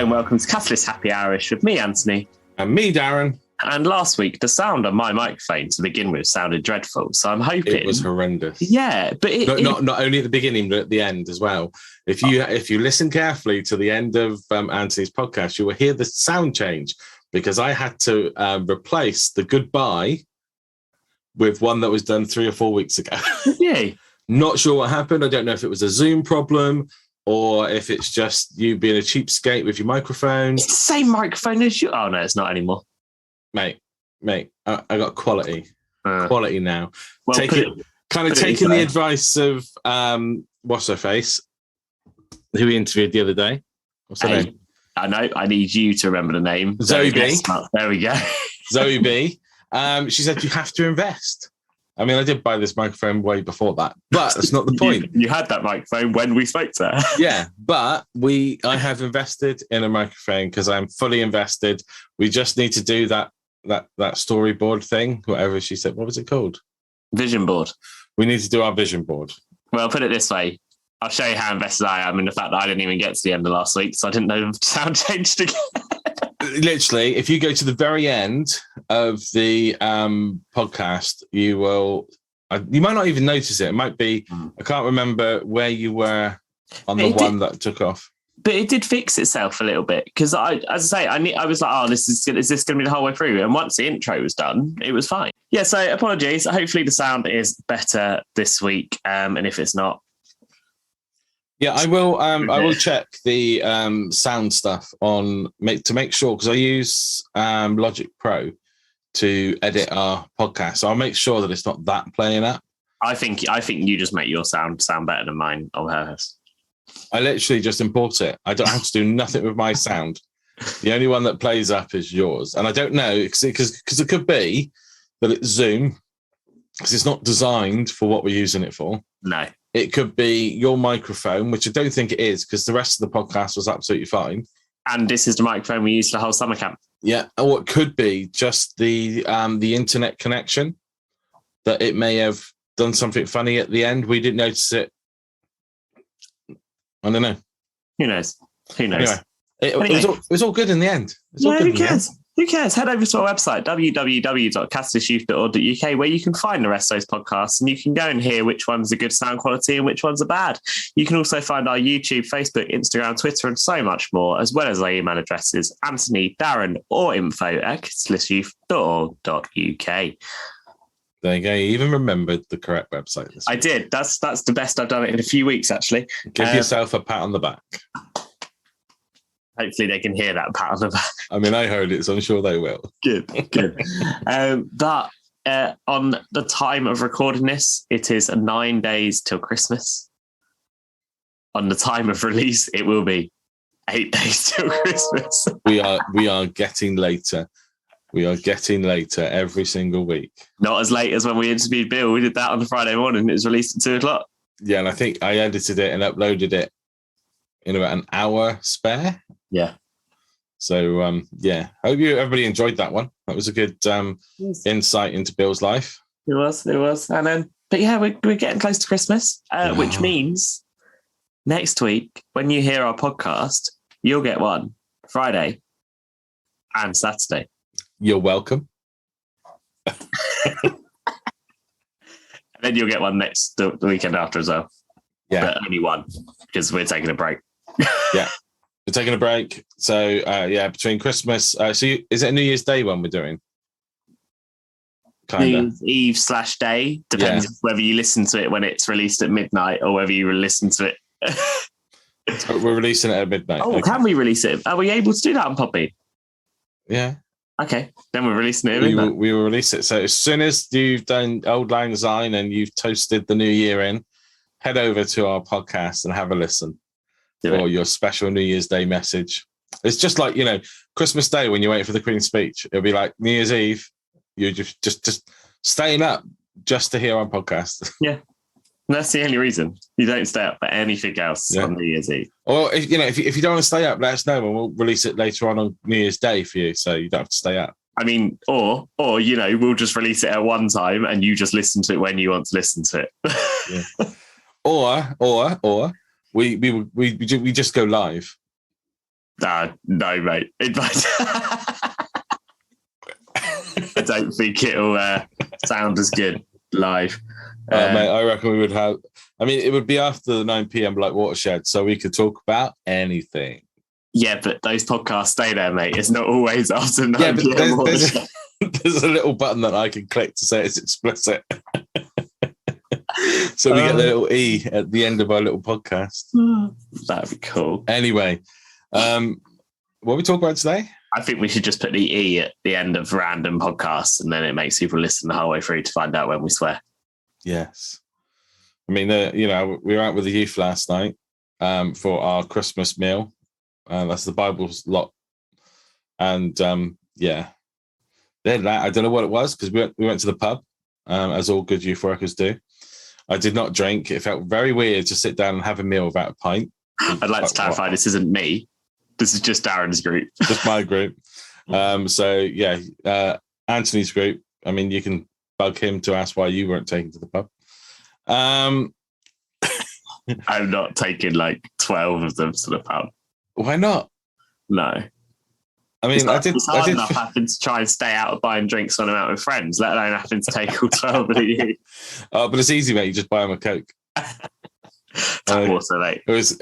and welcome to Catalyst Happy Hourish with me, Antony. And me, Darren. And last week, the sound on my microphone to begin with sounded dreadful. So I'm hoping... It was horrendous. Yeah, but... Not only at the beginning, but at the end as well. If you listen carefully to the end of Antony's podcast, you will hear the sound change because I had to replace the goodbye with one that was done 3 or 4 weeks ago. Yeah. Not sure what happened. I don't know if it was a Zoom problem or if it's just you being a cheapskate with your microphone. It's the same microphone as you. Oh, no, it's not anymore. Mate, I got quality. Quality now. Well, taking the advice of what's her face, who we interviewed the other day. What's her name? I know. I need you to remember the name. Zoe B. There we go. Zoe B. She said you have to invest. I mean, I did buy this microphone way before that, but that's not the point. You had that microphone when we spoke to her. Yeah, but I have invested in a microphone because I'm fully invested. We just need to do that storyboard thing, whatever she said. What was it called? Vision board. We need to do our vision board. Well, put it this way. I'll show you how invested I am in the fact that I didn't even get to the end of last week, so I didn't know the sound changed again. Literally, if you go to the very end of the podcast, you might not even notice it. It might be, I can't remember where you were on the one that took off. But it did fix itself a little bit because I was like, oh, is this going to be the whole way through? And once the intro was done, it was fine. Yeah, so apologies. Hopefully the sound is better this week. And if it's not, yeah, I will check the sound stuff to make sure, because I use Logic Pro to edit our podcast. So I'll make sure that it's not that playing up. I think you just make your sound better than mine on hers. I literally just import it. I don't have to do nothing with my sound. The only one that plays up is yours. And I don't know, because it could be that it's Zoom, because it's not designed for what we're using it for. No. It could be your microphone, which I don't think it is, because the rest of the podcast was absolutely fine. And this is the microphone we used for the whole summer camp. Yeah. Or it could be just the internet connection, that it may have done something funny at the end. We didn't notice it. I don't know. Who knows? Anyway, it was all good in the end. Who cares? Who cares? Head over to our website, www.catalystyouth.org.uk, where you can find the rest of those podcasts and you can go and hear which ones are good sound quality and which ones are bad. You can also find our YouTube, Facebook, Instagram, Twitter, and so much more, as well as our email addresses, Antony, Darren, or info@catalystyouth.org.uk. There you go. You even remembered the correct website. I did. That's the best I've done it in a few weeks, actually. Give yourself a pat on the back. Hopefully they can hear that pat on the back. I mean, I heard it, so I'm sure they will. Good. But on the time of recording this, it is 9 days till Christmas. On the time of release, it will be 8 days till Christmas. We are getting later. We are getting later every single week. Not as late as when we interviewed Bill. We did that on the Friday morning. It was released at 2:00. Yeah, and I think I edited it and uploaded it in about an hour spare. Yeah. So, yeah, hope everybody enjoyed that one. That was a good insight into Bill's life. It was. And but yeah, we're getting close to Christmas, which means next week, when you hear our podcast, you'll get one Friday and Saturday. You're welcome. And then you'll get one the weekend after as well. Yeah. But only one, because we're taking a break. Yeah. We're taking a break. So, between Christmas. Is it a New Year's Day one we're doing? New Year's Eve/day. Depends whether you listen to it when it's released at midnight or whether you listen to it. We're releasing it at midnight. Oh, okay. Can we release it? Are we able to do that on Poppy? Yeah. Okay. Then we're releasing it at midnight. We will release it. So as soon as you've done Old Lang Syne and you've toasted the new year in, head over to our podcast and have a listen. For your special New Year's Day message. It's just like, Christmas Day when you're waiting for the Queen's speech. It'll be like New Year's Eve. You're just staying up just to hear our podcast. Yeah. That's the only reason. You don't stay up for anything else on New Year's Eve. Or if you don't want to stay up, let us know and we'll release it later on New Year's Day for you, so you don't have to stay up. I mean, or we'll just release it at one time and you just listen to it when you want to listen to it. Yeah. Or we just go live. No, mate. I don't think it'll sound as good live. Mate, I reckon we would have. I mean, it would be after the 9 p.m. like Watershed, so we could talk about anything. Yeah, but those podcasts stay there, mate. It's not always after 9 Yeah, but p.m. there's a little button that I can click to say it's explicit. So we get the little E at the end of our little podcast. That'd be cool. Anyway, what are we talking about today? I think we should just put the E at the end of random podcasts, and then it makes people listen the whole way through to find out when we swear. Yes. I mean, we were out with the youth last night for our Christmas meal. That's the Bible's lot. And yeah, they had that. I don't know what it was because we went to the pub, as all good youth workers do. I did not drink. It felt very weird to sit down and have a meal without a pint. I'd like to clarify, this isn't me. This is just Darren's group. Just my group. So yeah, Anthony's group. I mean, you can bug him to ask why you weren't taken to the pub. I'm not taking like 12 of them to the pub. Why not? No. I mean, it's hard enough having to try and stay out of buying drinks when I'm out with friends, let alone having to take all 12 of you. Oh, but it's easy, mate. You just buy them a Coke. Tap water, mate. It was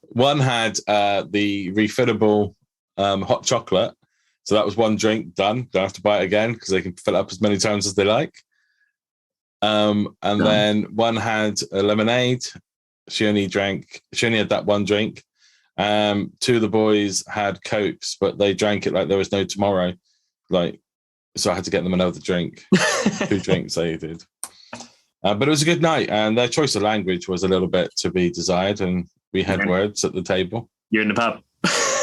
one had the refillable hot chocolate. So that was one drink done. Don't have to buy it again because they can fill it up as many times as they like. Then one had a lemonade. She only had that one drink. Two of the boys had Cokes, but they drank it like there was no tomorrow. So I had to get them another drink. 2 drinks they did. But it was a good night, and their choice of language was a little bit to be desired, and we had words at the table. You're in the pub.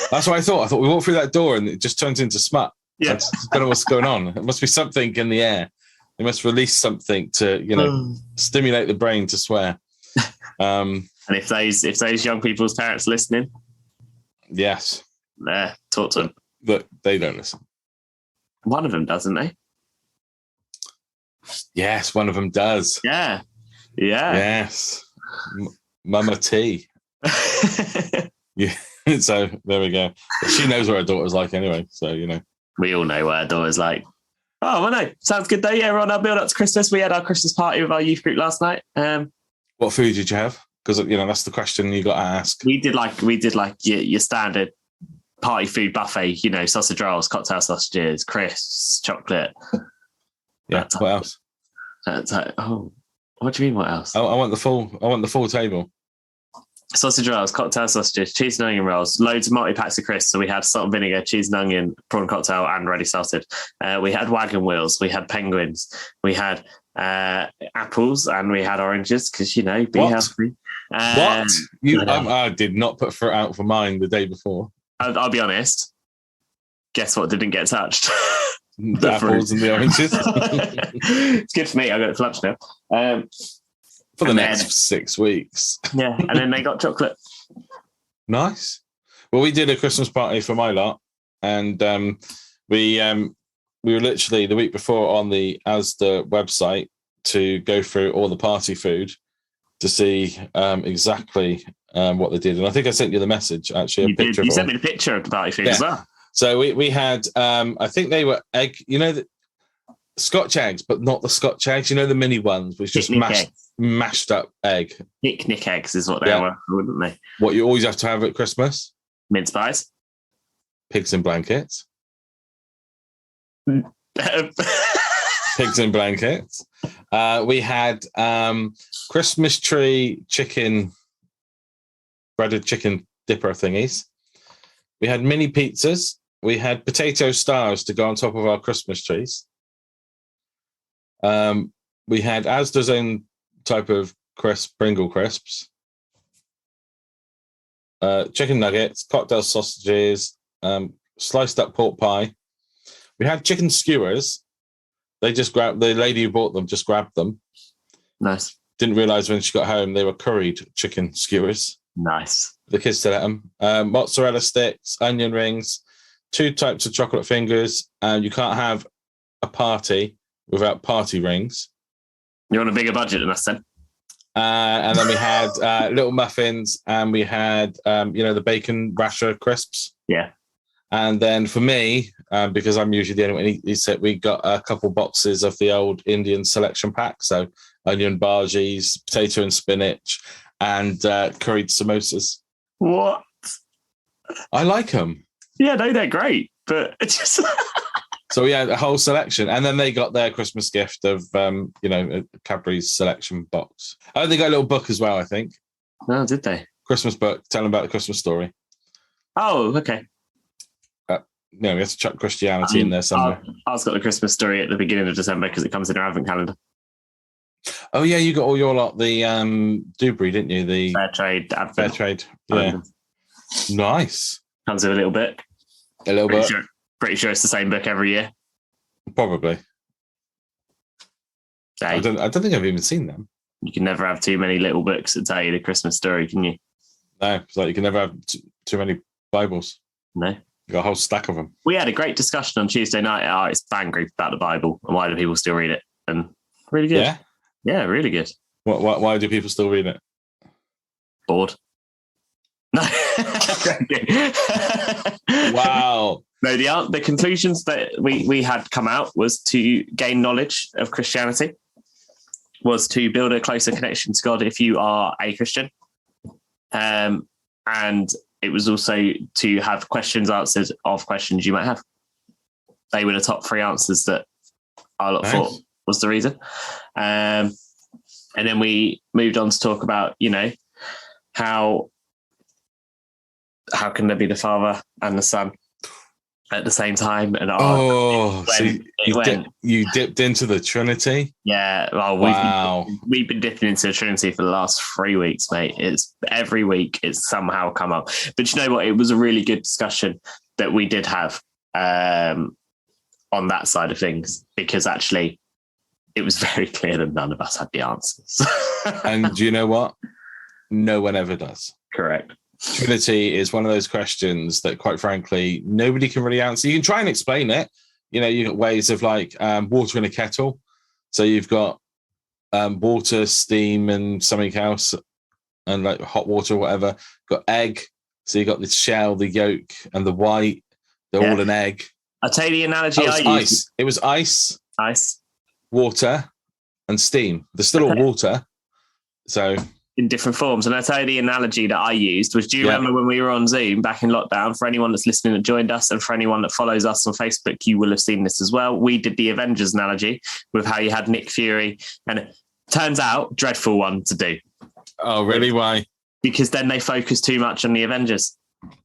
That's what I thought. I thought we walked through that door and it just turns into smut. Yeah. So I don't know what's going on. It must be something in the air. They must release something to, stimulate the brain to swear. And if those young people's parents are listening, yes, talk to them. But they don't listen. One of them doesn't, they? Yes, one of them does. Yeah. Yes, Mama T. Yeah. So there we go. She knows what her daughter's like anyway. So we all know what our daughter's like. Oh, well, no, sounds good though. Yeah, we're on our build up to Christmas. We had our Christmas party with our youth group last night. What food did you have? Because that's the question you got to ask. We did your standard party food buffet. Sausage rolls, cocktail sausages, crisps, chocolate. Yeah. What else? What do you mean? What else? I want the full table. Sausage rolls, cocktail sausages, cheese and onion rolls, loads of multi-packs of crisps. So we had salt and vinegar, cheese and onion, prawn cocktail, and ready salted. We had wagon wheels, we had penguins, we had apples, and we had oranges because be healthy. What? I did not put fruit out for mine the day before. I'll be honest. Guess what didn't get touched? The apples and the oranges. It's good for me. I got it for lunch now. For the next 6 weeks. Yeah, and then they got chocolate. Nice. Well, we did a Christmas party for my lot, and we were literally the week before on the Asda website to go through all the party food to see exactly what they did. And I think I sent you the message, actually. You sent me the picture of the party food as well. So we had, I think they were egg, the Scotch eggs, but not the Scotch eggs. The mini ones, which just mashed up egg. Picnic eggs is what they were, wouldn't they? What you always have to have at Christmas? Mince pies. Pigs in blankets. Pigs in blankets. We had Christmas tree chicken, breaded chicken dipper thingies. We had mini pizzas. We had potato stars to go on top of our Christmas trees. We had Asda's own type of crisp, Pringle crisps. Chicken nuggets, cocktail sausages, sliced up pork pie. We had chicken skewers. They just grabbed, the lady who bought them just grabbed them. Nice. Didn't realise when she got home they were curried chicken skewers. Nice. The kids still at them. Mozzarella sticks, onion rings, 2 types of chocolate fingers. And you can't have a party without party rings. You're on a bigger budget than us then? And then we had little muffins, and we had the bacon rasher crisps. Yeah. And then for me, because I'm usually the only one, he said we got a couple boxes of the old Indian selection pack. So onion bhajis, potato and spinach, and curried samosas. What? I like them. Yeah, no, they're great. But it's just... So we had a whole selection. And then they got their Christmas gift of, a Cadbury's selection box. Oh, they got a little book as well, I think. Oh, did they? Christmas book, telling about the Christmas story. Oh, okay. No, we have to chuck Christianity in there somewhere. Ours got the Christmas story at the beginning of December because it comes in our advent calendar. Oh, yeah, you got all your lot, the Dewberry, didn't you? The Fair Trade advent. Fair Trade, yeah. Nice. Comes with a little book. A little bit. Pretty sure it's the same book every year. Probably. I don't think I've even seen them. You can never have too many little books that tell you the Christmas story, can you? No, it's like you can never have too many Bibles. No. Got a whole stack of them. We had a great discussion on Tuesday night at our fan group about the Bible and why do people still read it. And really good. Yeah? Yeah, really good. Why do people still read it? Bored. No. Wow. No, the conclusions that we had come out was to gain knowledge of Christianity, was to build a closer connection to God if you are a Christian. And it was also to have questions answered of questions you might have. They were the top 3 answers that I thought was the reason. And then we moved on to talk about, how can there be the Father and the Son at the same time? And you dipped into the Trinity. Yeah, well, we've been dipping into the Trinity for the last 3 weeks, mate. It's every week it's somehow come up. But you know what? It was a really good discussion that we did have on that side of things, because actually it was very clear that none of us had the answers. And do you know what? No one ever does. Correct. Trinity is one of those questions that, quite frankly, nobody can really answer. You can try and explain it. You've got ways of like water in a kettle. So you've got water, steam, and something else, and like hot water or whatever. Got egg. So you've got the shell, the yolk, and the white. They're all an egg. I'll tell you the analogy I used. Ice. It was ice, water, and steam. They're still all water. So... in different forms. And I'll tell you the analogy that I used was, do you remember when we were on Zoom back in lockdown? For anyone that's listening that joined us, and for anyone that follows us on Facebook, you will have seen this as well. We did the Avengers analogy with how you had Nick Fury, and it turns out dreadful one to do. Oh, really? Why? Because then they focus too much on the Avengers.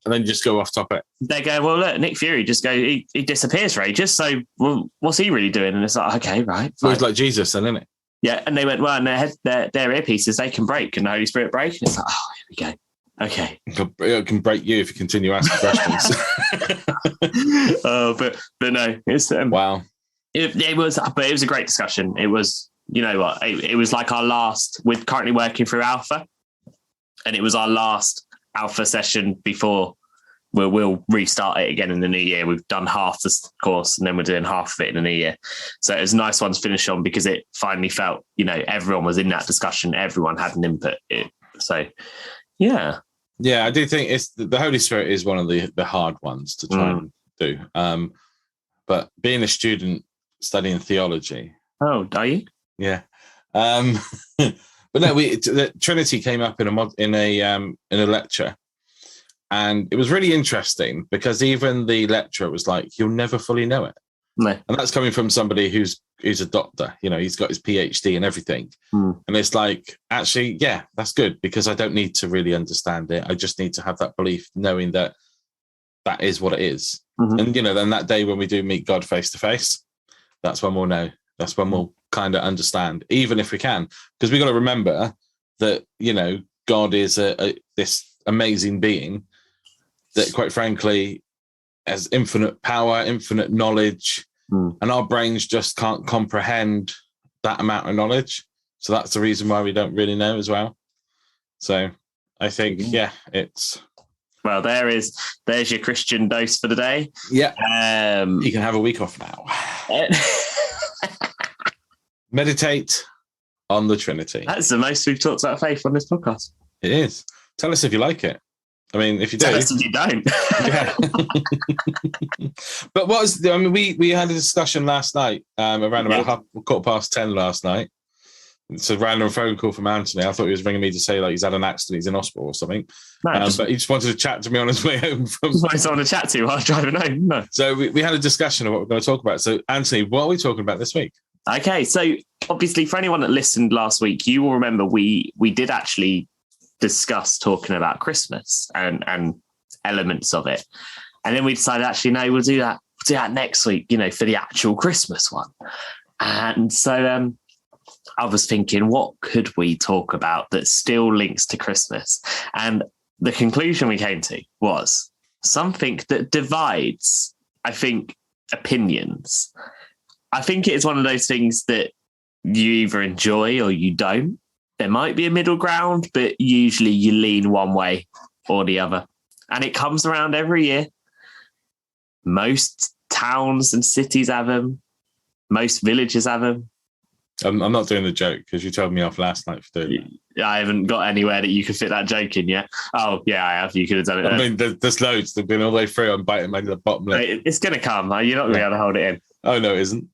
And then just go off topic. They go, well, look, Nick Fury he disappears for ages. So, well, what's he really doing? And it's like, okay, right. So he's like Jesus then, isn't it? Yeah, and they went, well, and their earpieces, they can break, and the Holy Spirit break. And it's like, oh, here we go. Okay. It can break you if you continue asking questions. But no, it's wow. It was a great discussion. It was, you know what, it was like our last. We're currently working through Alpha, and it was our last Alpha session before we'll restart it again in the new year. We've done half this course, and then we're doing half of it in the new year. So it was a nice one to finish on, because it finally felt, everyone was in that discussion. Everyone had an input. So, yeah. Yeah, I do think it's the Holy Spirit is one of the hard ones to try and do. But being a student studying theology. Oh, are you? Yeah. But no, the Trinity came up in a lecture. And it was really interesting, because even the lecturer was like, you'll never fully know it. No. And that's coming from somebody who's a doctor, he's got his PhD and everything. And it's like, actually, yeah, that's good, because I don't need to really understand it. I just need to have that belief, knowing that that is what it is. Mm-hmm. And, then that day when we do meet God face to face, that's when we'll know. That's when we'll kind of understand, even if we can. Because we got to remember that, God is this amazing being that, quite frankly, has infinite power, infinite knowledge, and our brains just can't comprehend that amount of knowledge. So that's the reason why we don't really know as well. So I think, it's... Well, there's your Christian dose for the day. Yeah. You can have a week off now. Meditate, on the Trinity. That's the most we've talked about faith on this podcast. It is. Tell us if you like it. I mean, if you do. Tell us if you don't. Yeah. But we had a discussion last night, around about 10:15 last night. It's a random phone call from Antony. I thought he was ringing me to say like he's had an accident, he's in hospital or something. No, but he just wanted to chat to me on his way home. Just wanted someone to chat to while I was driving home. No. So we had a discussion of what we're going to talk about. So Antony, what are we talking about this week? Okay, so obviously for anyone that listened last week, you will remember we did actually discuss talking about Christmas and elements of it. And then we decided, actually, no, we'll do that next week, for the actual Christmas one. And so I was thinking, what could we talk about that still links to Christmas? And the conclusion we came to was something that divides, I think, opinions. I think it is one of those things that you either enjoy or you don't. There might be a middle ground, but usually you lean one way or the other. And it comes around every year. Most towns and cities have them. Most villages have them. I'm not doing the joke because you told me off last night for doing that. I haven't got anywhere that you can fit that joke in yet. Oh, yeah, I have. You could have done it. I mean, there's loads. They've been all the way through. I'm biting my the bottom lip. It's going to come. You're not going to be able to hold it in. Oh, no, it isn't.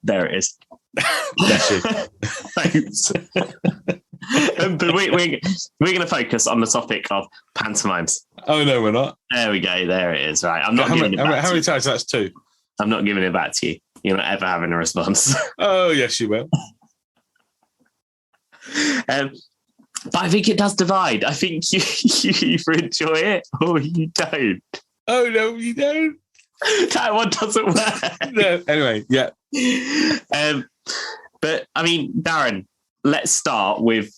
There it is. Bless you. Thanks. But we're going to focus on the topic of pantomimes. Oh, no, we're not. There we go. There it is. Right. I'm not giving it back to you. How many times? That's 2. I'm not giving it back to you. You're not ever having a response. Oh, yes, you will. But I think it does divide. I think you either enjoy it or you don't. Oh, no, you don't. That one doesn't work. No. Anyway, yeah. But I mean, Darren, let's start with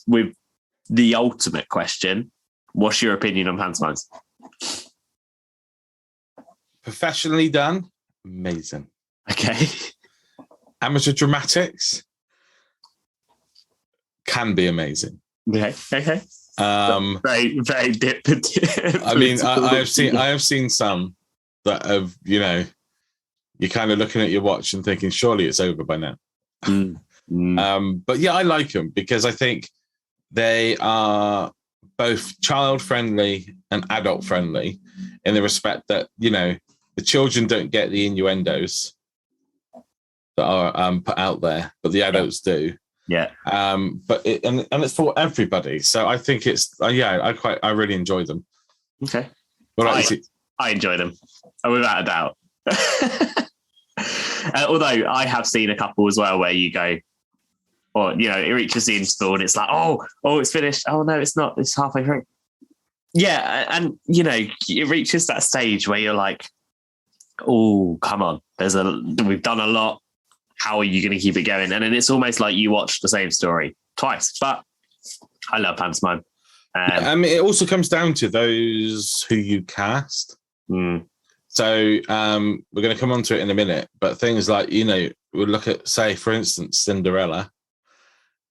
the ultimate question. What's your opinion on pantomimes? Professionally done, amazing. Okay. Amateur dramatics can be amazing. Okay. Very, very dip. I mean, I have seen some that have, you're kind of looking at your watch and thinking, surely it's over by now. But yeah, I like them because I think they are both child friendly and adult friendly in the respect that, the children don't get the innuendos that are put out there, but the adults do. Yeah. But it's for everybody. So I think it's I really enjoy them. Okay. I enjoy them without a doubt. Although I have seen a couple as well where you go, or it reaches the install and it's like, oh, it's finished. Oh no, it's not. It's halfway through. Yeah, and it reaches that stage where you're like, oh, come on. We've done a lot. How are you going to keep it going? And then it's almost like you watched the same story twice. But I love pantomime. I mean, it also comes down to those who you cast. So we're going to come on to it in a minute. But things like, we'll look at, say, for instance, Cinderella,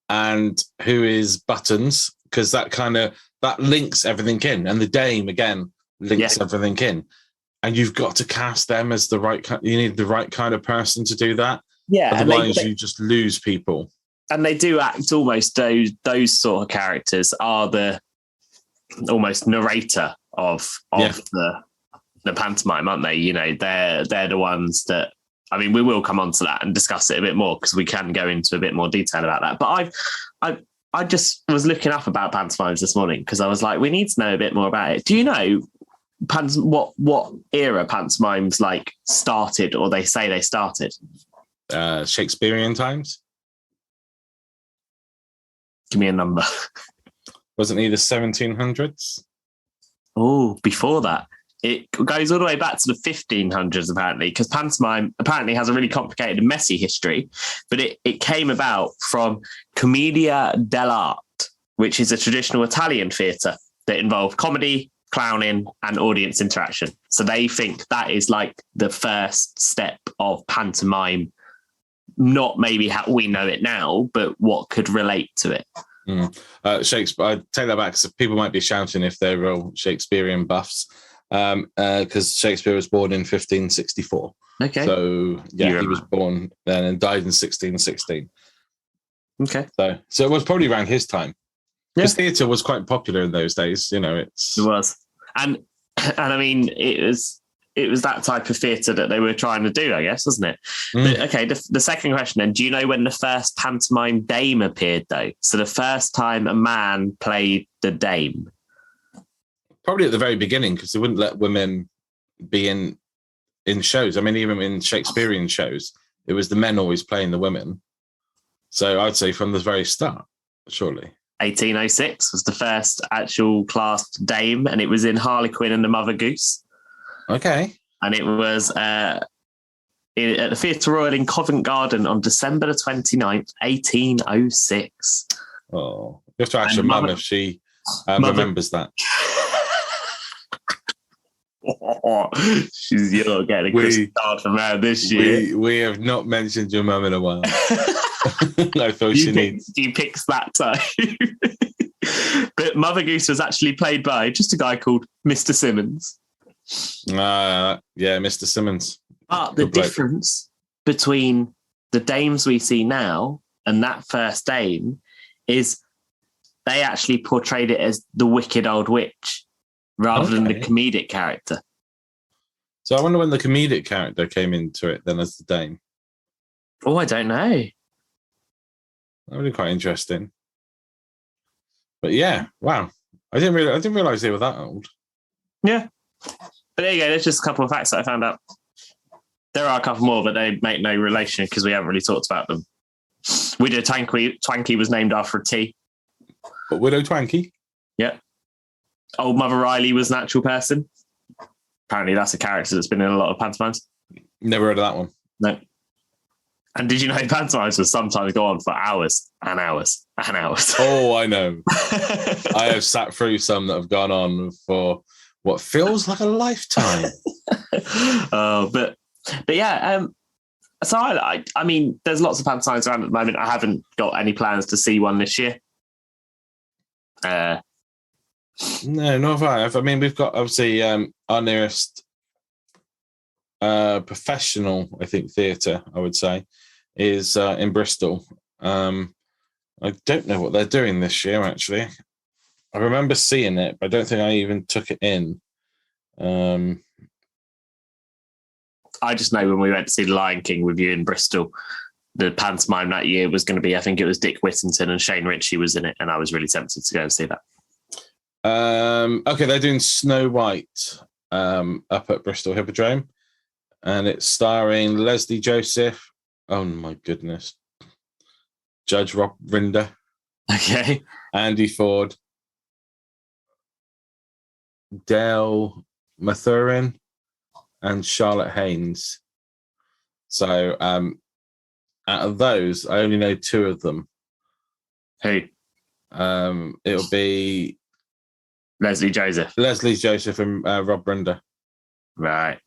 and who is Buttons, because that links everything in. And the Dame, again, links everything in. And you've got to cast them as the right kind. You need the right kind of person to do that. Yeah, otherwise you just lose people. And they do act almost those sort of characters are the almost narrator of the pantomime, aren't they? They're the ones that. I mean, we will come on to that and discuss it a bit more because we can go into a bit more detail about that. But I just was looking up about pantomimes this morning because I was like, we need to know a bit more about it. Do you know what era pantomimes started, or they say they started? Shakespearean times. Give me a number. Wasn't he the 1700s? Oh, before that. It goes all the way back to the 1500s, apparently, because pantomime apparently has a really complicated and messy history, but it came about from Commedia dell'arte, which is a traditional Italian theatre that involved comedy, clowning, and audience interaction. So they think that is like the first step of pantomime, not maybe how we know it now, but what could relate to it. Shakespeare, I take that back because people might be shouting if they're real Shakespearean buffs, because Shakespeare was born in 1564. Okay. So, he was born then and died in 1616. Okay. So it was probably around his time. Yeah. Because theatre was quite popular in those days. You know, It was, and I mean, it was that type of theatre that they were trying to do, I guess, wasn't it? But, okay, the second question then, do you know when the first pantomime dame appeared, though? So the first time a man played the dame? Probably at the very beginning, because they wouldn't let women be in shows. I mean, even in Shakespearean shows, it was the men always playing the women. So I'd say from the very start, surely. 1806 was the first actual classed dame, and it was in Harlequin and the Mother Goose. Okay. And it was at the Theatre Royal in Covent Garden on December the 29th, 1806. Oh, you have to ask your mum if she remembers that. You're getting a Christmas card from her this year. We have not mentioned your mum in a while. I thought she needs. You picked that time. But Mother Goose was actually played by just a guy called Mr. Simmons. Yeah, Mr. Simmons. But the difference between the dames we see now and that first dame is they actually portrayed it as the wicked old witch rather than the comedic character. So I wonder when the comedic character came into it then as the dame. Oh, I don't know. That would be quite interesting. But yeah, wow. I didn't realize they were that old. Yeah. But there you go. There's just a couple of facts that I found out. There are a couple more, but they make no relation because we haven't really talked about them. Widow Twanky was named after a tea. But Widow Twanky? Yeah. Old Mother Riley was an actual person. Apparently that's a character that's been in a lot of pantomimes. Never heard of that one. No. And did you know pantomimes will sometimes go on for hours and hours and hours? Oh, I know. I have sat through some that have gone on for what feels like a lifetime. But yeah, so I mean, there's lots of pantomimes around at the moment. I haven't got any plans to see one this year. No, not have I. I mean, we've got obviously our nearest professional, I think, theatre, I would say, is in Bristol. I don't know what they're doing this year, actually. I remember seeing it, but I don't think I even took it in. I just know when we went to see The Lion King with you in Bristol, the pantomime that year was going to be, I think it was Dick Whittington and Shane Ritchie was in it, and I was really tempted to go and see that. Okay, they're doing Snow White up at Bristol Hippodrome, and it's starring Leslie Joseph. Oh my goodness. Judge Rob Rinder. Okay. Andy Ford. Dale Mathurin and Charlotte Haynes. So out of those, I only know two of them. Who? It'll be Leslie Joseph and Rob Rinder. Right.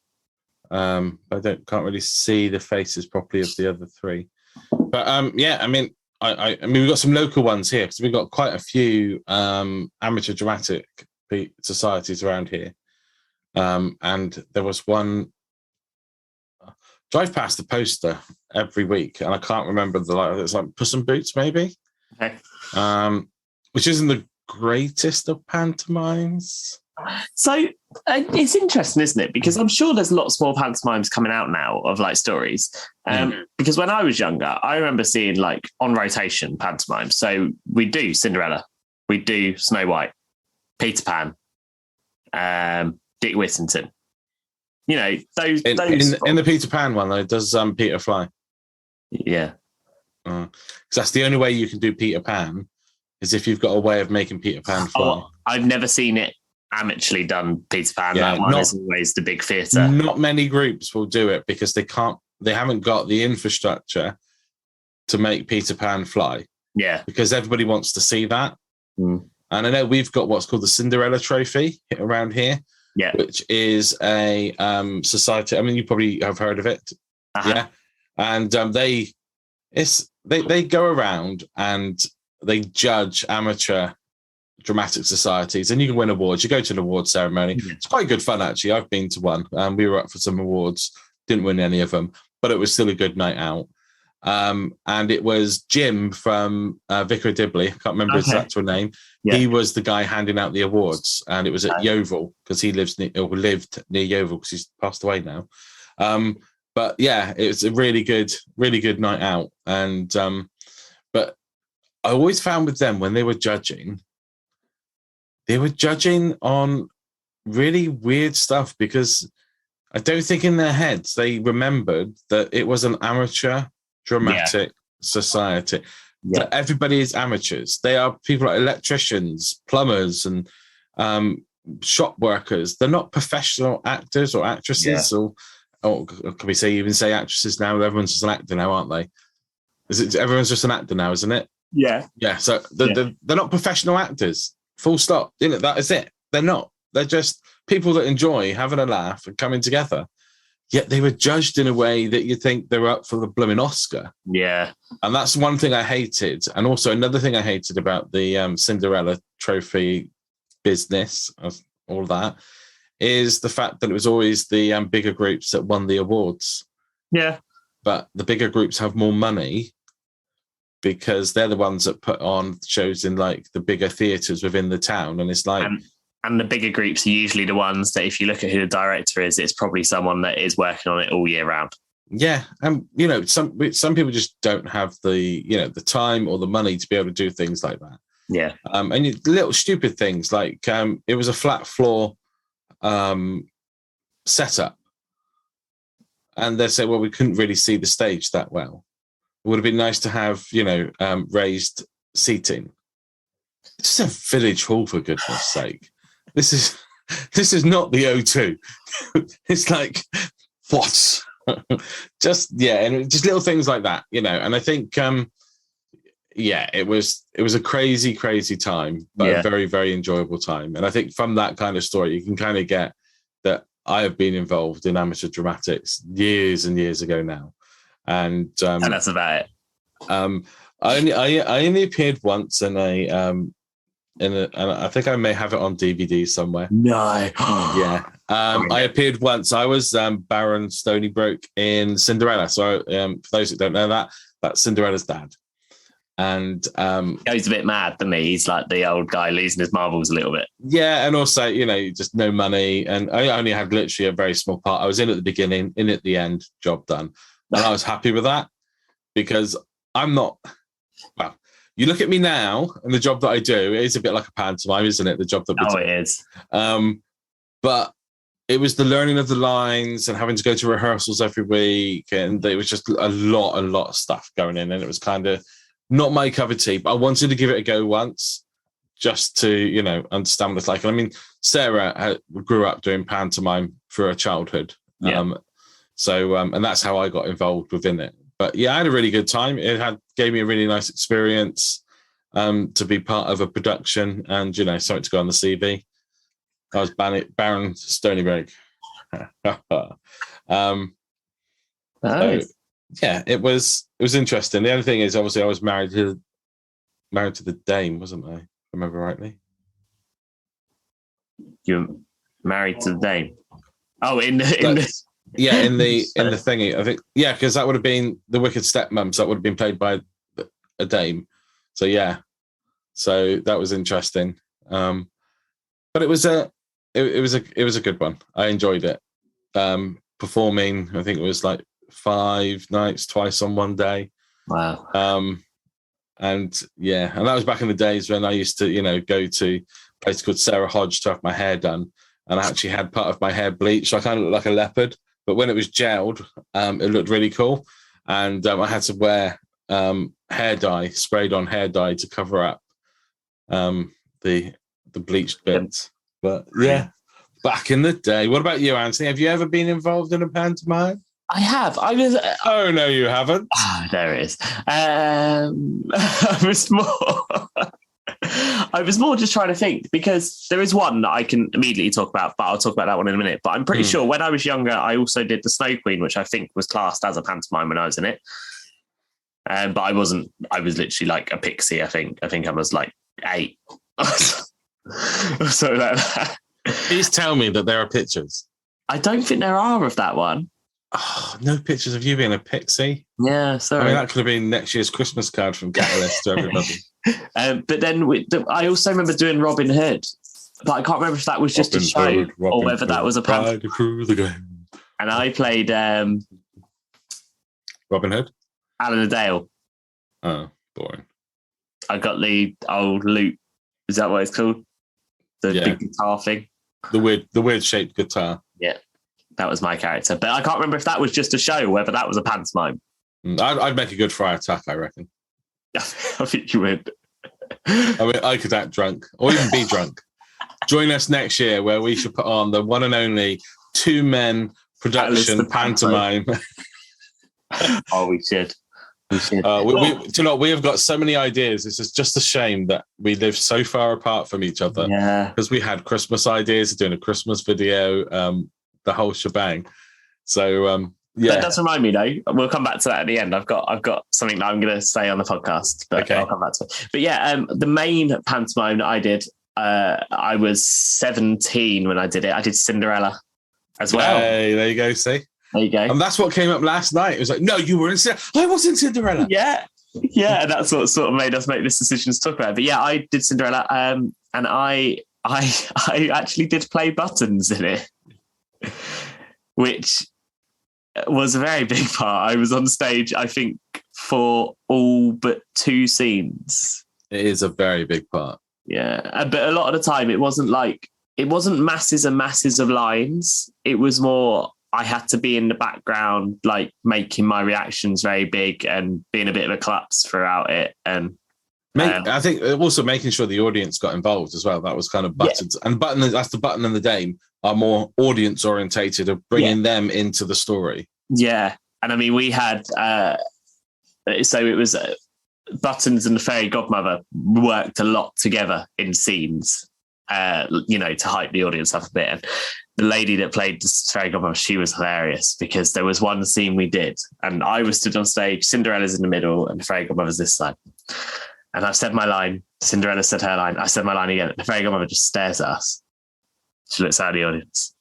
I can't really see the faces properly of the other three. But yeah, I mean, I mean, we've got some local ones here because we've got quite a few amateur dramatic societies around here. And there was one. Drive past the poster every week, and I can't remember it's like Puss in Boots, maybe. Okay. Which isn't the greatest of pantomimes. So it's interesting, isn't it? Because I'm sure there's lots more pantomimes coming out now of like stories. Because when I was younger, I remember seeing like on rotation pantomimes. So we do Cinderella, we do Snow White, Peter Pan, Dick Whittington. You know, those in the Peter Pan one, though, does Peter fly? Yeah. Because that's the only way you can do Peter Pan is if you've got a way of making Peter Pan fly. Oh, I've never seen it amateurly done, Peter Pan. Yeah, that one is always the big theatre. Not many groups will do it because they haven't got the infrastructure to make Peter Pan fly. Yeah. Because everybody wants to see that. And I know we've got what's called the Cinderella Trophy around here. Yeah. Which is a society. I mean, you probably have heard of it. Uh-huh. Yeah. And they go around and they judge amateur dramatic societies, and you can win awards. You go to an award ceremony. Yeah. It's quite good fun, actually. I've been to one. We were up for some awards, didn't win any of them, but it was still a good night out. And it was Jim from Vicar of Dibley. I can't remember his actual name. Yeah. He was the guy handing out the awards, and it was at Yeovil because he lived near Yeovil because he's passed away now. But yeah, it was a really good night out. And but I always found with them when they were judging on really weird stuff, because I don't think in their heads they remembered that it was an amateur dramatic society. Yeah. That everybody is amateurs. They are people like electricians, plumbers, and shop workers. They're not professional actors or actresses, or can we even say actresses now? Everyone's just an actor now, aren't they? Everyone's just an actor now, isn't it? Yeah. Yeah. So they're not professional actors. Full stop. That is it. They're not. They're just people that enjoy having a laugh and coming together. Yet they were judged in a way that you think they were up for the blooming Oscar. Yeah. And that's one thing I hated. And also another thing I hated about the Cinderella Trophy business, all that, is the fact that it was always the bigger groups that won the awards. Yeah. But the bigger groups have more money because they're the ones that put on shows in like the bigger theatres within the town. And it's like... And the bigger groups are usually the ones that, if you look at who the director is, it's probably someone that is working on it all year round. Yeah, and some people just don't have the the time or the money to be able to do things like that. Yeah, and little stupid things like it was a flat floor setup, and they said, well, we couldn't really see the stage that well. It would have been nice to have raised seating. It's a village hall, for goodness sake. This is not the O2. It's like, what? Just little things like that, And I think, it was a crazy, crazy time, but a very, very enjoyable time. And I think from that kind of story, you can kind of get that I have been involved in amateur dramatics years and years ago now, and that's about it. I only appeared once and I think I may have it on DVD somewhere. No. Yeah. I appeared once. I was Baron Stonybroke in Cinderella. So for those who don't know that's Cinderella's dad. And he's a bit mad, doesn't he? He's like the old guy losing his marbles a little bit. Yeah, and also, just no money. And I only had literally a very small part. I was in at the beginning, in at the end, job done. And I was happy with that because I'm not... Well, you look at me now, and the job that I do is a bit like a pantomime, isn't it? The job that we do. It is. But it was the learning of the lines and having to go to rehearsals every week, and it was just a lot of stuff going in, and it was kind of not my cup of tea. But I wanted to give it a go once, just to understand what it's like. And I mean, Sarah grew up doing pantomime through her childhood, so and that's how I got involved within it. But yeah, I had a really good time. It gave me a really nice experience to be part of a production and, something to go on the CV. I was Baron Stonybroke. So, yeah, it was interesting. The only thing is, obviously, I was married to the Dame, wasn't I? If I remember rightly. You're married to the Dame. Oh, in the thingy, I think, because that would have been the Wicked Stepmom, so that would have been played by a dame. So that was interesting. But it was a good one. I enjoyed it. Performing, I think it was like 5 nights, twice on one day. Wow. And that was back in the days when I used to, go to a place called Sarah Hodge to have my hair done, and I actually had part of my hair bleached, so I kind of looked like a leopard. But when it was gelled, it looked really cool. And I had to wear hair dye, sprayed on hair dye to cover up the bleached bits. But yeah, back in the day. What about you, Anthony? Have you ever been involved in a pantomime? I have. I was. Oh, no, you haven't. There it is. I was more just trying to think, because there is one that I can immediately talk about, but I'll talk about that one in a minute. But I'm pretty sure when I was younger, I also did the Snow Queen, which I think was classed as a pantomime when I was in it. But I wasn't. I was literally like a pixie. I think I was like 8. So like that. Please tell me that there are pictures. I don't think there are of that one. no pictures of you being a pixie. Yeah, sorry. I mean, that could have been next year's Christmas card from Catalyst to everybody. But then I also remember doing Robin Hood, but I can't remember if that was just a show or whether that was a pantomime. And I played Robin Hood? Alan Adale. Oh, boring. I got the old lute. Is that what it's called? The big guitar thing. The weird shaped guitar. Yeah, that was my character. But I can't remember if that was just a show, or whether that was a pantomime. I'd make a good Friar Tuck, I reckon. I think you would. I mean, I could act drunk or even be drunk. Join us next year where we should put on the one and only 2-men production pantomime. Oh, we should. We should. We have got so many ideas. It's just a shame that we live so far apart from each other. Yeah. Because we had Christmas ideas, doing a Christmas video, the whole shebang. So yeah. That does remind me, though. We'll come back to that at the end. I've got something that I'm going to say on the podcast, but okay. I'll come back to it. But yeah, the main pantomime that I did, I was 17 when I did it. I did Cinderella as well. Hey, there you go. See. There you go. And that's what came up last night. It was like, no, you were in Cinderella. I was in Cinderella. Yeah. Yeah. And that's what sort of made us make this decision to talk about it. But yeah, I did Cinderella. And I actually did play Buttons in it, which was a very big part. I was on stage, I think, for all but 2 scenes. It is a very big part. Yeah. But a lot of the time, it wasn't masses and masses of lines. It was more, I had to be in the background, like making my reactions very big and being a bit of a klutz throughout it. And I think also making sure the audience got involved as well. That was kind of Buttons. Yeah. And that's the Button and the Dame are more audience orientated of bringing them into the story. Yeah. And I mean, we had, so it was Buttons and the Fairy Godmother worked a lot together in scenes, to hype the audience up a bit. And the lady that played the Fairy Godmother, she was hilarious because there was one scene we did and I was stood on stage, Cinderella's in the middle and the Fairy Godmother's this side. And I said my line, Cinderella said her line, I said my line again. The Fairy Godmother just stares at us. She looks out of the audience.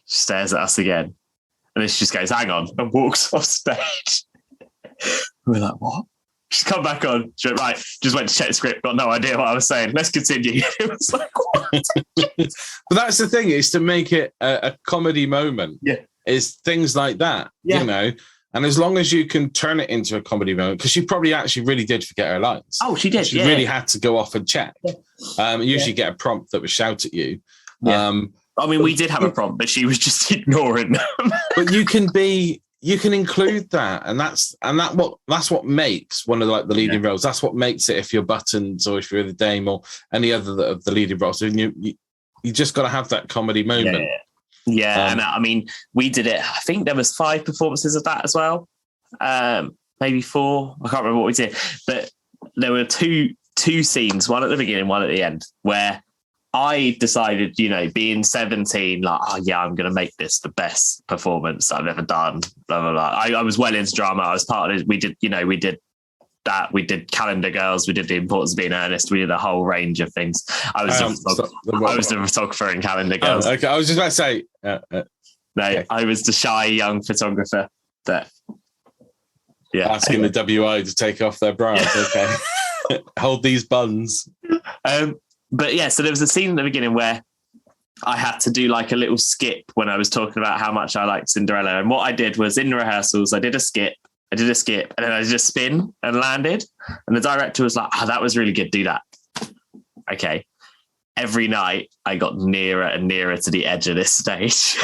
She stares at us again. And then she just goes, hang on, and walks off stage. We're like, what? She's come back on. She went, right, just went to check the script, got no idea what I was saying. Let's continue. It was like, what? But that's the thing, is to make it a comedy moment. Yeah. Is things like that, And as long as you can turn it into a comedy moment, because she probably actually really did forget her lines. Oh, she did. She really had to go off and check. Yeah. Usually get a prompt that would shout at you. Yeah. I mean, we did have a prompt, but she was just ignoring them. But you can include that, and that's what makes one of the leading roles. That's what makes it if you're Buttons or if you're the Dame or any other of the leading roles. And you just got to have that comedy moment. Yeah. And I mean, we did it. I think there was 5 performances of that as well, maybe 4. I can't remember what we did, but there were two scenes, one at the beginning, one at the end, where I decided, being 17, like, oh yeah, I'm going to make this the best performance I've ever done. Blah, blah, blah. I was well into drama. I was part of it. We did that. We did Calendar Girls. We did The Importance of Being Earnest. We did a whole range of things. I was the photographer in Calendar Girls. Okay, I was just about to say. Okay. I was the shy young photographer that. Yeah, asking the WI to take off their bras. Okay, hold these buns. But yeah, so there was a scene at the beginning where I had to do like a little skip when I was talking about how much I liked Cinderella. And what I did was in the rehearsals, I did a skip, and then I just spin and landed. And the director was like, that was really good. Do that. Okay. Every night I got nearer and nearer to the edge of this stage.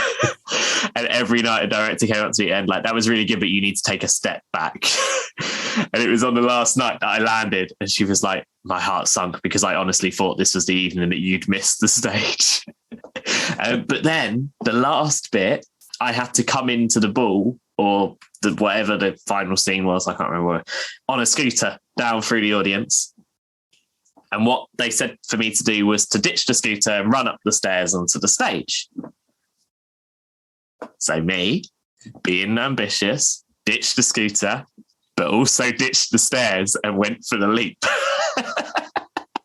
And every night a director came up to me and like, that was really good, but you need to take a step back. And it was on the last night that I landed and she was like, my heart sunk because I honestly thought this was the evening that you'd missed the stage. But then the last bit, I had to come into the ball or whatever the final scene was, I can't remember, on a scooter down through the audience. And what they said for me to do was to ditch the scooter and run up the stairs onto the stage. So me, being ambitious, ditched the scooter, but also ditched the stairs and went for the leap.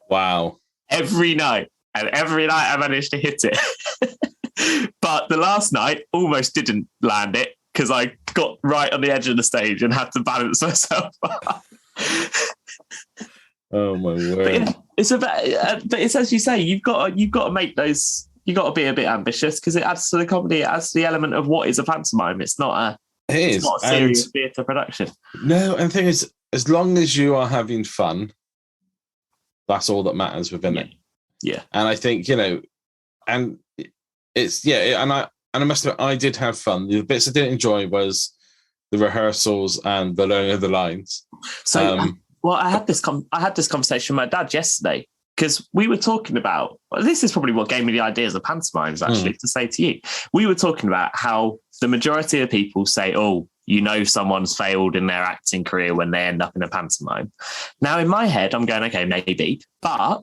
Wow. Every night. And every night I managed to hit it. But the last night almost didn't land it because I got right on the edge of the stage and had to balance myself. Oh my word! But it's about, but it's as you say, you've got to make those. You've got to be a bit ambitious because it adds to the comedy. It adds to the element of what is a pantomime. It's not a serious theatre production. No, and the thing is, as long as you are having fun, that's all that matters within it. Yeah, and I think and it's and I must admit, I did have fun. The bits I didn't enjoy was the rehearsals and the learning of the lines. So, I had this conversation with my dad yesterday because we were talking about. Well, this is probably what gave me the ideas of pantomimes. Actually, to say to you, we were talking about how the majority of people say, "Oh, someone's failed in their acting career when they end up in a pantomime." Now, in my head, I'm going, okay, maybe, but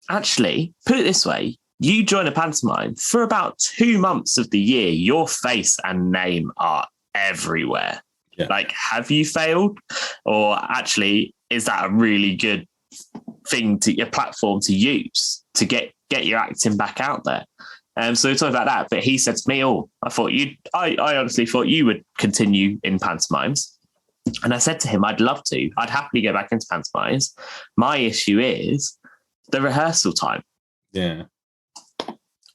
actually, put it this way. You join a pantomime for about 2 months of the year, your face and name are everywhere. Yeah. Like, have you failed? Or actually, is that a really good thing a platform to use to get your acting back out there? So we talked about that, but he said to me, I honestly thought you would continue in pantomimes. And I said to him, I'd love to. I'd happily go back into pantomimes. My issue is the rehearsal time. Yeah.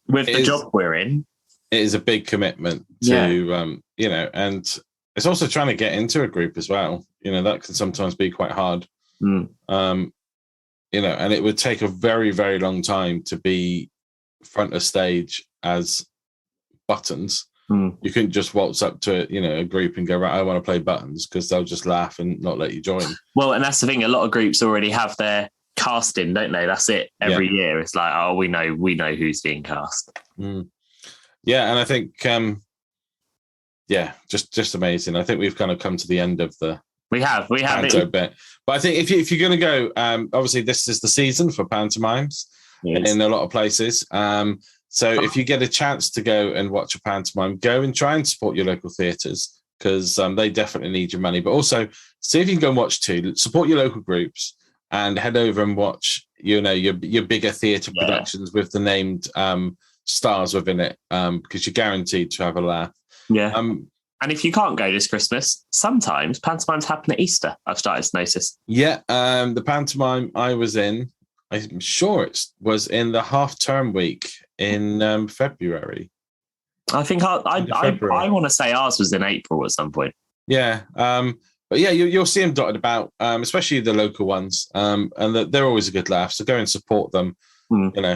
With the job we're in. It is a big commitment to, and it's also trying to get into a group as well. That can sometimes be quite hard. And it would take a very, very long time to be front of stage as Buttons. You couldn't just waltz up to a group and go, right, I want to play Buttons, because they'll just laugh and not let you join. Well, and that's the thing. A lot of groups already have their casting, don't they? That's it. Every year, it's like, oh, we know who's being cast. Yeah, and I think, just amazing. I think we've kind of come to the end of the. We have it. Bit. But I think if you're going to go, obviously this is the season for pantomimes in a lot of places. So if you get a chance to go and watch a pantomime, go and try and support your local theatres, because they definitely need your money. But also see if you can go and watch two. Support your local groups and head over and watch, your bigger theatre productions with the named stars within it, because you're guaranteed to have a laugh. Yeah. And if you can't go this Christmas, sometimes pantomimes happen at Easter, I've started to notice. Yeah, the pantomime I was in, I'm sure it was in the half-term week in February. I think I want to say ours was in April at some point. Yeah, but yeah, you'll see them dotted about, especially the local ones, and they're always a good laugh. So go and support them.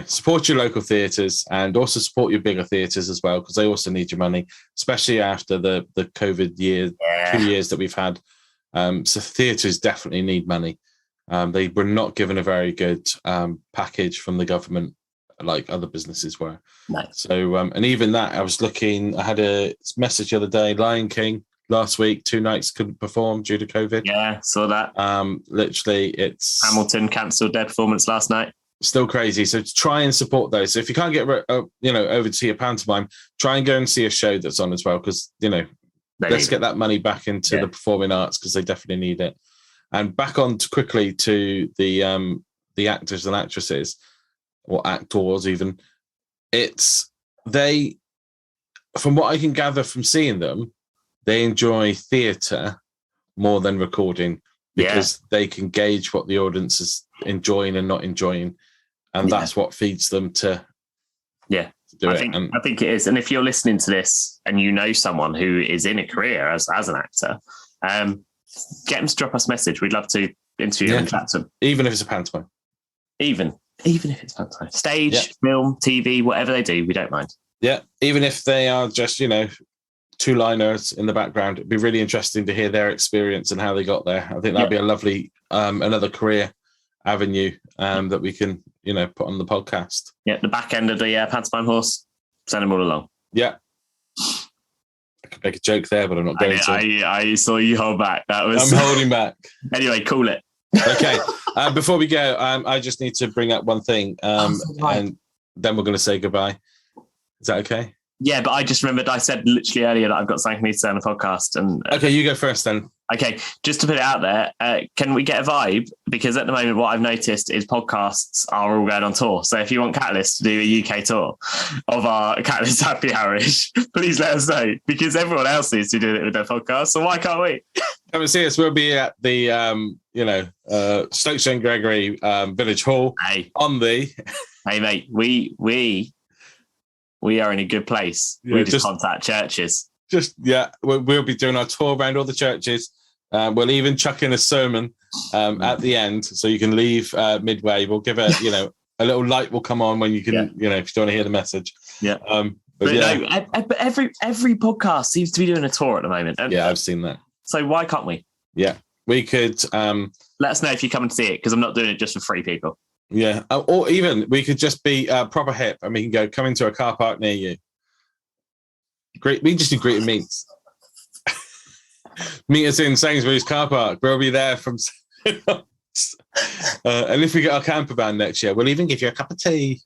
Support your local theatres and also support your bigger theatres as well, because they also need your money, especially after the COVID year, 2 years that we've had. So theatres definitely need money. They were not given a very good package from the government like other businesses were. No. So, and even that, I had a message the other day, Lion King last week, 2 nights couldn't perform due to COVID. Yeah, saw that. Literally, it's... Hamilton cancelled their performance last night. Still crazy. So try and support those. So if you can't get over to see a pantomime, try and go and see a show that's on as well, because let's get that money back into the performing arts, because they definitely need it. And back on quickly to the actors and actresses, or actors even. From what I can gather from seeing them, they enjoy theatre more than recording, because they can gauge what the audience is enjoying and not enjoying. And that's what feeds them to do it. I think it is. And if you're listening to this and you know someone who is in a career as an actor, get them to drop us a message. We'd love to interview and chat to them. Even if it's a pantomime. Even if it's pantomime. Stage, film, TV, whatever they do, we don't mind. Yeah, even if they are just, two-liners in the background, it'd be really interesting to hear their experience and how they got there. I think that'd be a lovely another career avenue that we can put on the podcast. Yeah, the back end of the pantomime horse, send them all along. Yeah, I could make a joke there, but I'm not going to. I saw you hold back. I'm holding back. Anyway, call it. Okay, before we go, I just need to bring up one thing, and then we're going to say goodbye. Is that okay? Yeah, but I just remembered I said literally earlier that I've got something I need to say on the podcast. And okay, you go first then. Okay, just to put it out there, can we get a vibe? Because at the moment, what I've noticed is podcasts are all going on tour. So if you want Catalyst to do a UK tour of our Catalyst Happy Hour-ish, please let us know, because everyone else needs to do it with their podcast. So why can't we? Come and see us. We'll be at the, Stoke St. Gregory Village Hall on the... Hey, mate, we are in a good place. Yeah, we just contact churches. We'll be doing our tour around all the churches. We'll even chuck in a sermon at the end, so you can leave midway. We'll give a little light will come on when you can, if you don't want to hear the message. Yeah. But every podcast seems to be doing a tour at the moment. I've seen that. So why can't we? Yeah, we could. Let us know if you come and see it, because I'm not doing it just for free people. Yeah, or even we could just be proper hip, and we can go come into a car park near you. Great, we just do greeting meets. Meet us in Sainsbury's car park. We'll be there from. And if we get our camper van next year, we'll even give you a cup of tea.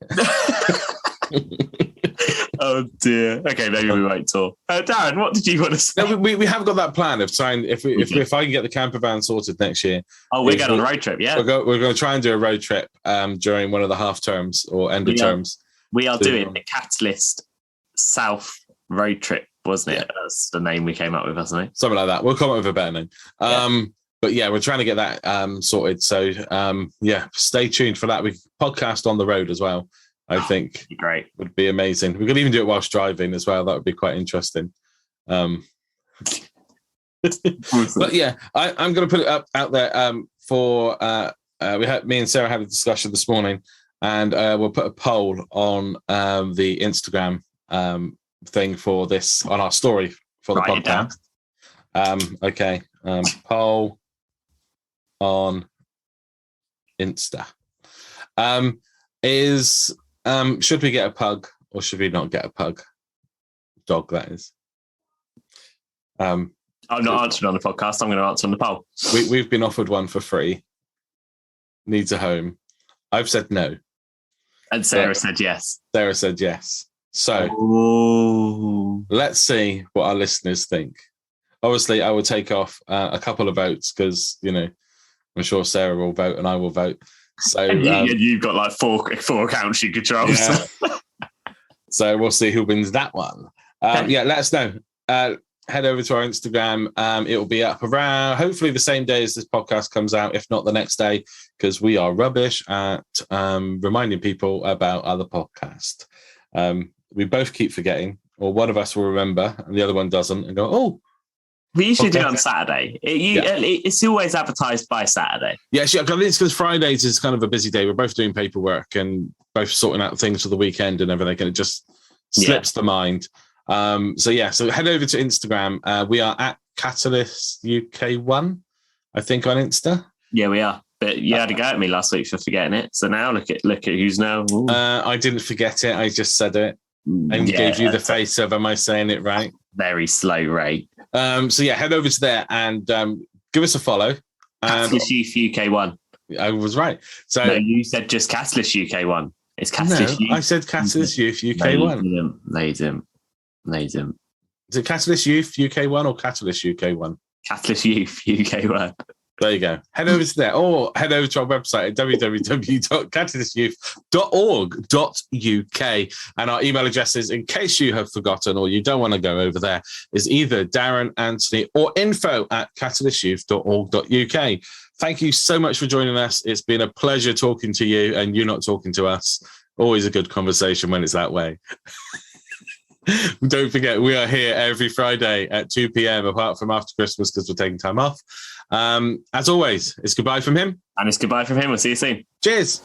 Oh dear. Okay, maybe we won't talk. Darren, what did you want to say? No, we have got that plan of trying. If I can get the camper van sorted next year. Oh, we're going on a road trip. Yeah, we're going to try and do a road trip during one of the half terms or end of terms. We are doing the Catalyst South road trip, wasn't it? Yeah. That's the name we came up with, wasn't it? Something like that. We'll come up with a better name. But yeah, we're trying to get that sorted. So stay tuned for that. We podcast on the road as well. I think great would be amazing. We could even do it whilst driving as well. That would be quite interesting. But yeah, I'm going to put it out there for me and Sarah had a discussion this morning, and we'll put a poll on the Instagram thing for this on our story for the podcast. Okay, poll on Insta is. Should we get a pug or should we not get a pug? Dog, that is. I'm not answering on the podcast. I'm going to answer on the poll. We've been offered one for free. Needs a home. I've said no. And Sarah said yes. Sarah said yes. So let's see what our listeners think. Obviously, I will take off a couple of votes because, I'm sure Sarah will vote and I will vote. So you've got like four accounts you control. Yeah. So we'll see who wins that one. Let us know. Head over to our Instagram. It will be up around hopefully the same day as this podcast comes out, if not the next day, because we are rubbish at reminding people about other podcasts. We both keep forgetting, or one of us will remember and the other one doesn't, and go, oh. We usually do it on Saturday. It's always advertised by Saturday. Yeah, it's because Fridays is kind of a busy day. We're both doing paperwork and both sorting out things for the weekend and everything, and it just slips the mind. So head over to Instagram. We are at Catalyst UK1, I think, on Insta. Yeah, we are. But you had to go at me last week for forgetting it. So now look at who's now. I didn't forget it. I just said it and gave you the face of, am I saying it right? Very slow rate. Head over to there and give us a follow. Catalyst Youth UK1. I was right. So no, you said just Catalyst UK1. It's Catalyst Youth. I said Catalyst Youth UK1. Ladies. Is it Catalyst Youth UK1 or Catalyst UK1? Catalyst Youth UK1. There you go. Head over to there, or head over to our website at www.catalystyouth.org.uk. And our email addresses, in case you have forgotten or you don't want to go over there, is either Darren, Anthony, or info@catalystyouth.org.uk. Thank you so much for joining us. It's been a pleasure talking to you and you not talking to us. Always a good conversation when it's that way. Don't forget, we are here every Friday at 2 p.m, apart from after Christmas because we're taking time off. As always, it's goodbye from him. And it's goodbye from him. We'll see you soon. Cheers.